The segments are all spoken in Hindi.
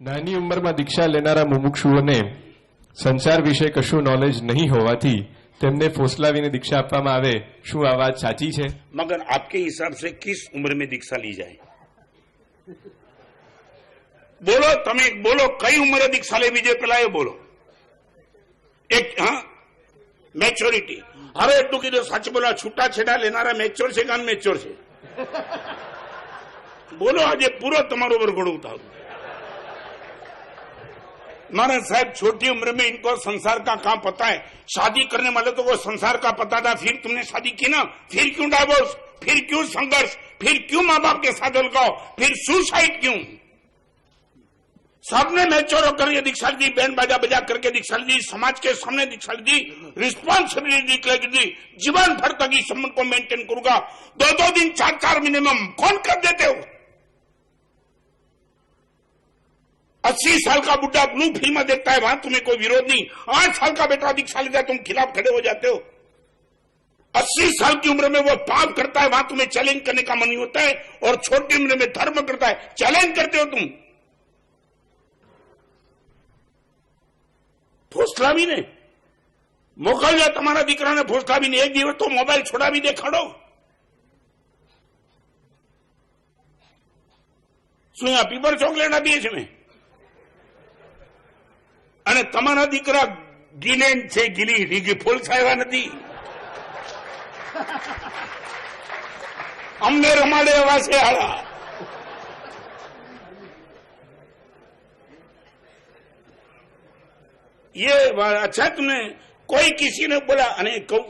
નાની ઉંમરમાં દીક્ષા લેનારા મુમુક્ષુઓને સંસાર વિશે કશું નોલેજ નહીં હોવાથી તેમને ફોસલાવીને દીક્ષા આપવામાં આવે, શું આ વાત સાચી છે? मगर आपके हिसाब से किस उम्र में दीक्षा ली जाए? बोलो, તમે બોલો, કઈ ઉંમરે દીક્ષા લેવી જોઈએ પેલા એ બોલો. એક હા મેચ્યોરિટી. હવે એટલું કીધું, સાચું બોલો, છૂટાછેડા લેનારા મેચ્યોર છે કે અનમેચ્યોર છે? બોલો, આજે પૂરો તમારો વરઘોડો ઉતારો. महाराज साहब, छोटी उम्र में इनको संसार का काम पता है. शादी करने वाले तो वो संसार का पता था, फिर तुमने शादी की ना, फिर क्यों डाइवोर्स, फिर क्यों संघर्ष, फिर क्यों माँ बाप के साथ उलझाओ, फिर सुसाइड क्यों? सबने मैच्योर होकर ये दीक्षा दी, बैंड बाजा बजा करके दीक्षा दी, समाज के सामने दीक्षा दी, रिस्पॉन्सिबिलिटी दी, जीवन भर तक इस संबंध को मेंटेन करूंगा. 2-2 दिन 4-4 महीने में कौन कर देते हो? 80 साल का बुढ़ा ब्लू फिल्म देखता है, वहां तुम्हें कोई विरोध नहीं. 8 साल का बेटा दीक्षा लेता है, तुम खिलाफ खड़े हो जाते हो. 80 साल की उम्र में वो पाप करता है, वहां तुम्हें चैलेंज करने का मन नहीं होता है. और छोटी उम्र में धर्म करता है, चैलेंज करते हो तुम. ફોસલાવીને મોકલજો તમારા દીકરાને, ફોસલાવીને એક દિવસ તો મોબાઈલ છોડાવી દેખાડો. શું આ પીપર ચોકલેટ આપીએ છે મેં? અને તમારા દીકરા ગિલેન છે, ગીલી રીગી ફૂલ સાહેવા નથી. અમને રમાડે એવા છે હાલા. ये अच्छा, तुमने कोई किसी ने बोला, અને કહું,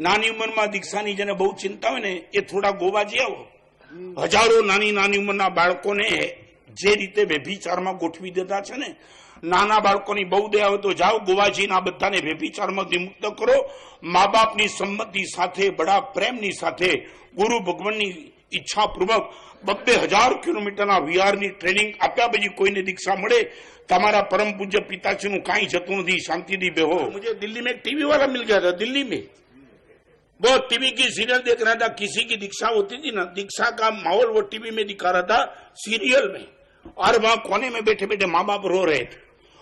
નાની ઉંમરમાં દીક્ષાની જેને બહુ ચિંતા હોય ને એ થોડા ગોવા જઈ આવો. હજારો નાની ઉંમરના બાળકોને જે રીતે વ્યભિચારમાં ગોઠવી દેતા છે ને, નાના બાળકોની બહુ દયા હોય તો જાઓ ગોવાજીને આ બધાને વ્યભિચારમાંથી મુક્ત કરો. મા બાપની સંમતિ સાથે, બડા પ્રેમની સાથે, ગુરુ ભગવાનની ઈચ્છાપૂર્વક 2,000 કિલોમીટરના વિહારની ટ્રેનિંગ આપ્યા પછી કોઈને દીક્ષા મળે. તમારા परम पूज्य पिताजी कहीं जतु नहीं, शांति दी बेहो. मुझे दिल्ली में टीवी वाला मिल गया था, दिल्ली में वो टीवी की सीरियल देख रहा था, किसी की दीक्षा होती थी ना, दीक्षा का माहौल वो टीवी में दिखा रहा था सीरियल में. और वहां कोने में बैठे बैठे माँ बाप रो रहे थे.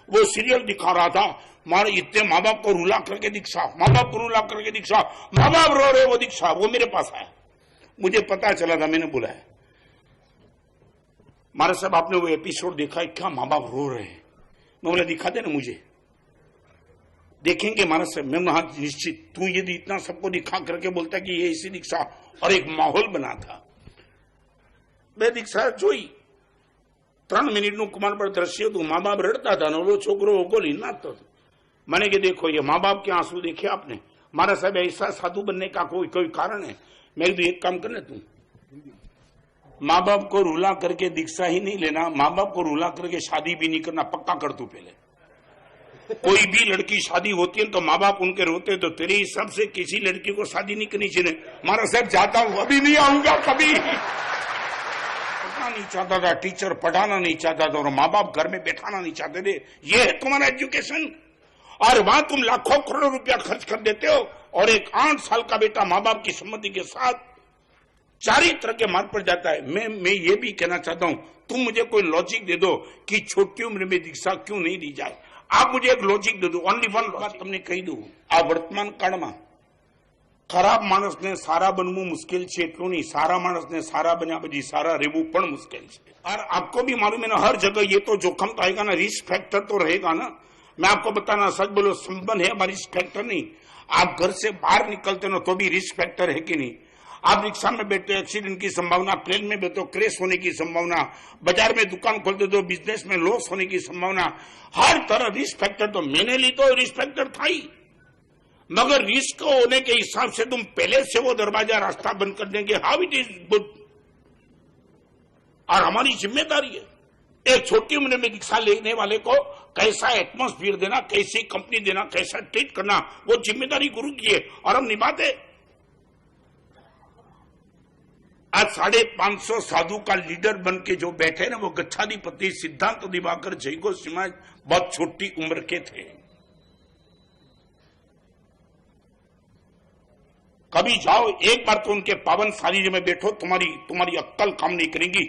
वो सीरियल दिखा रहा था, मारे इतने माँ बाप को रुला करके दीक्षा, माँ बाप को रुला करके दीक्षा, माँ बाप रो रहे, वो दीक्षा. वो मेरे पास आया, मुझे पता चला था, मैंने बुलाया, महाराज साहब आपने वो एपिसोड देखा है क्या? माँ बाप रो रहे हैं. मैं बोला दिखाते ना मुझे. देखेंगे महाराज साहब. मैं हाँ निश्चित. तू यदि इतना सबको दिखा करके बोलता कि ये ऐसी दीक्षा, और एक माहौल बना था. मैं दीक्षा જોઈ 3 મિનિટનું કુમાર પર દ્રશ્ય હતું. माँ बाप रड़ता था, वो छोकरो गोली नाचता था. मैंने कि देखो ये माँ बाप के आंसू देखे आपने? महाराज साहब ऐसा साधु बनने का कोई कारण है? मैं एक काम करने, तू माँ बाप को रुला करके दीक्षा ही नहीं लेना, माँ बाप को रुला करके शादी भी नहीं करना. पक्का कर तू पहले. कोई भी लड़की शादी होती है तो माँ बाप उनके रोते, तो तेरे हिसाब से किसी लड़की को शादी नहीं करनी चाहिए. महाराज साहब जाता हूं, अभी नहीं आऊंगा कभी. पढ़ना नहीं चाहता था, टीचर पढ़ाना नहीं चाहता था, और माँ बाप घर में बैठाना नहीं चाहते थे. ये है तुम्हारा एजुकेशन. और वहां तुम लाखों करोड़ों रुपया खर्च कर देते हो, और एक 8 साल का बेटा माँ बाप की सम्मति के साथ चारित्र के मार्ग पर जाता है. मैं ये भी कहना चाहता हूं, तुम मुझे कोई लॉजिक दे दो कि छोटी उम्र में दीक्षा क्यों नहीं दी जाए. आप मुझे एक लॉजिक दे दो, ओनली वन बात તમને કહી દઉં. આ વર્તમાન કાળમાં ખરાબ માણસને સારા બનવું મુશ્કેલ છે એટલું નહીં, સારા માણસને સારા બન્યા પછી સારા રહેવું પણ મુશ્કેલ છે. और आपको भी मालूम है ना, हर जगह ये तो जोखम तो आएगा ना, रिस्क फैक्टर तो रहेगा ना. मैं आपको बताना, सच बोलो, संबंध है हमारा रिस्क फैक्टर नहीं. आप घर से बाहर निकलते ना तो भी रिस्क फैक्टर है कि नहीं. आप रिक्शा में बैठे, एक्सीडेंट की संभावना, प्लेन में बैठो, क्रैश होने की संभावना, बाजार में दुकान खोलते तो बिजनेस में लॉस होने की संभावना. हर तरह रिस्क फैक्टर तो मैंने ली, तो रिस्क फैक्टर था ही. मगर रिस्क होने के हिसाब से तुम पहले से वो दरवाजा रास्ता बंद कर देंगे. How it is good. और हमारी जिम्मेदारी है एक छोटी उम्र में दीक्षा लेने वाले को कैसा एटमोस्फियर देना, कैसी कंपनी देना, कैसा ट्रीट करना, वो जिम्मेदारी गुरु की है और हम निभाते. आज 550 साधु का लीडर बन के जो बैठे ना, वो गच्छाधिपति सिद्धांत दिवाकर जयघोष महाराज बहुत छोटी उम्र के थे. कभी जाओ एक बार तो उनके पावन सानिध्य में बैठो, तुम्हारी अक्कल काम नहीं करेगी.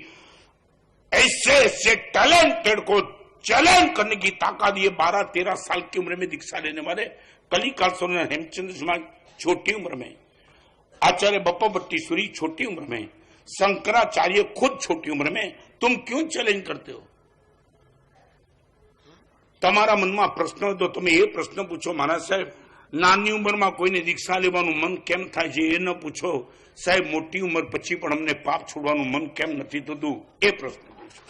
ऐसे ऐसे टैलेंटेड को चैलेंज करने की ताकत ये 12-13 साल की उम्र में दीक्षा लेने वाले कलिकाल सोना हेमचंद्र शर्मा छोटी उम्र में, आचार्य बप्पा भट्टीश्वरी छोटी उम्र में, शंकराचार्य खुद छोटी उम्र में, तुम क्यों चैलेंज करते हो? તમારા મનમાં પ્રશ્ન હોય તો તમે એ પ્રશ્ન પૂછો, મહારાજ સાહેબ નાની ઉંમરમાં કોઈને દીક્ષા લેવાનું મન કેમ થાય છે એ ન પૂછો, સાહેબ મોટી ઉંમર પછી પણ અમને પાપ છોડવાનું મન કેમ નથી થતું એ પ્રશ્ન પૂછો.